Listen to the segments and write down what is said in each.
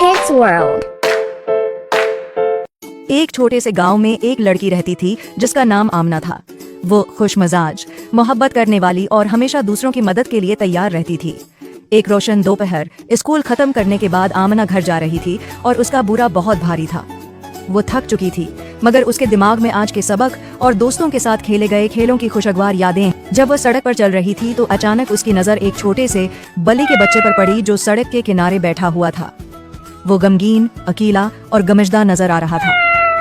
Kids World। एक छोटे से गांव में एक लड़की रहती थी जिसका नाम आमना था। वो खुशमजाज, मोहब्बत करने वाली और हमेशा दूसरों की मदद के लिए तैयार रहती थी। एक रोशन दोपहर स्कूल खत्म करने के बाद आमना घर जा रही थी और उसका बुरा बहुत भारी था। वो थक चुकी थी, मगर उसके दिमाग में आज के सबक और दोस्तों के साथ खेले गए खेलों की खुशगवार यादें। जब वो सड़क पर चल रही थी तो अचानक उसकी नजर एक छोटे से बली के बच्चे पर पड़ी जो सड़क के किनारे बैठा हुआ था। वो गमगीन, अकेला और गमजदा नजर आ रहा था।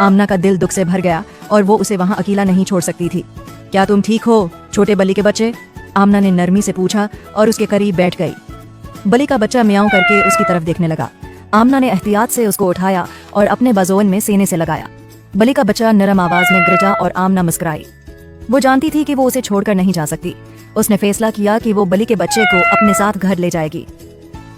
आमना का दिल दुख से भर गया और वो उसे वहां अकेला नहीं छोड़ सकती थी। क्या तुम ठीक हो, छोटे बली के बच्चे? आमना ने नरमी से पूछा और उसके करीब बैठ गई। बली का बच्चा म्याऊं करके उसकी तरफ देखने लगा। आमना ने एहतियात से उसको उठाया और अपने बाजोन में सीने से लगाया। बली का बच्चा नरम आवाज में गिरजा और आमना मुस्कुराई। वो जानती थी कि वो उसे छोड़कर नहीं जा सकती। उसने फैसला किया कि वो बली के बच्चे को अपने साथ घर ले जाएगी।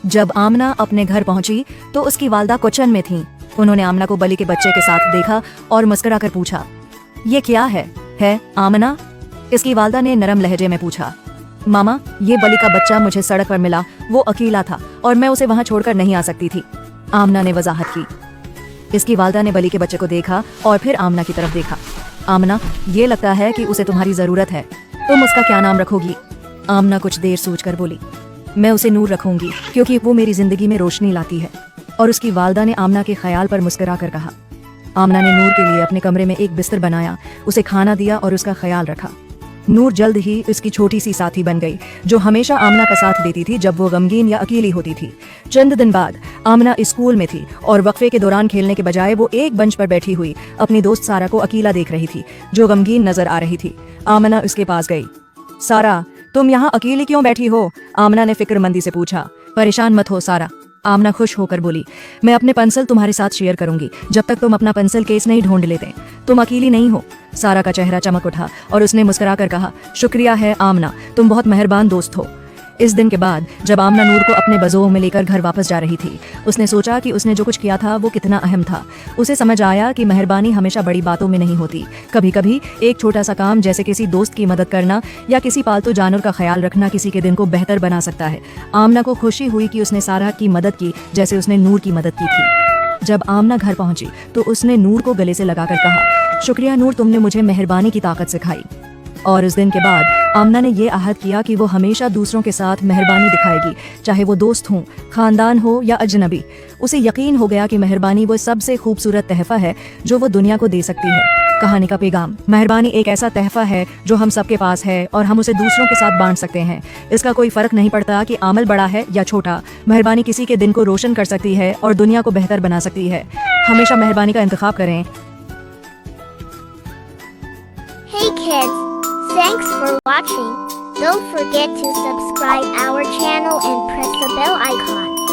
जब आमना अपने घर पहुंची तो उसकी वालदा किचन में थी। उन्होंने आमना को बली के बच्चे के साथ देखा और मुस्कुराकर पूछा, ये क्या है आमना? इसकी वालदा ने नरम लहजे में पूछा। मामा, ये बली का बच्चा मुझे सड़क पर मिला। वो अकेला था और मैं उसे वहां छोड़कर नहीं आ सकती थी, आमना ने वजाहत की। इसकी वालदा ने बली के बच्चे को देखा और फिर आमना की तरफ देखा। आमना, ये लगता है कि उसे तुम्हारी जरूरत है। तुम उसका क्या नाम रखोगी? आमना कुछ देर सोचकर बोली, मैं उसे नूर रखूंगी क्योंकि वो मेरी जिंदगी में रोशनी लाती है। और उसकी वालदा ने आमना के ख्याल पर मुस्कुरा कर कहा। आमना ने नूर के लिए अपने कमरे में एक बिस्तर बनाया, उसे खाना दिया और उसका ख्याल रखा। नूर जल्द ही उसकी छोटी सी साथी बन गई जो हमेशा आमना का साथ देती थी जब वो गमगीन या अकेली होती थी। चंद दिन बाद आमना स्कूल में थी और वक्फे के दौरान खेलने के बजाय वो एक बेंच पर बैठी हुई अपनी दोस्त सारा को अकेला देख रही थी जो गमगीन नजर आ रही थी। आमना उसके पास गई। सारा, तुम यहाँ अकेली क्यों बैठी हो? आमना ने फिक्रमंदी से पूछा। परेशान मत हो सारा, आमना खुश होकर बोली। मैं अपने पेंसिल तुम्हारे साथ शेयर करूंगी जब तक तुम अपना पेंसिल केस नहीं ढूंढ लेते। तुम अकेली नहीं हो। सारा का चेहरा चमक उठा और उसने मुस्कुराकर कहा, शुक्रिया है आमना, तुम बहुत मेहरबान दोस्त हो। इस दिन के बाद जब आमना नूर को अपने बजों में लेकर घर वापस जा रही थी, उसने सोचा कि उसने जो कुछ किया था वो कितना अहम था। उसे समझ आया कि मेहरबानी हमेशा बड़ी बातों में नहीं होती। कभी कभी एक छोटा सा काम जैसे किसी दोस्त की मदद करना या किसी पालतू जानवर का ख्याल रखना किसी के दिन को बेहतर बना सकता है। आमना को खुशी हुई कि उसने सारा की मदद की जैसे उसने नूर की मदद की थी। जब आमना घर पहुंची तो उसने नूर को गले से लगाकर कहा, शुक्रिया नूर, तुमने मुझे मेहरबानी की ताकत सिखाई। और उस दिन के बाद आमना ने ये अहद किया कि वो हमेशा दूसरों के साथ मेहरबानी दिखाएगी, चाहे वो दोस्त हों, खानदान हो या अजनबी। उसे यकीन हो गया कि मेहरबानी वो सबसे खूबसूरत तहफा है जो वो दुनिया को दे सकती है। कहानी का पैगाम, मेहरबानी एक ऐसा तहफा है जो हम सबके पास है और हम उसे दूसरों के साथ बांट सकते हैं। इसका कोई फर्क नहीं पड़ता कि अमल बड़ा है या छोटा। मेहरबानी किसी के दिन को रोशन कर सकती है और दुनिया को बेहतर बना सकती है। हमेशा मेहरबानी का इंतखाब करें। Hey kids, thanks for watching. Don't forget to subscribe our channel and press the bell icon.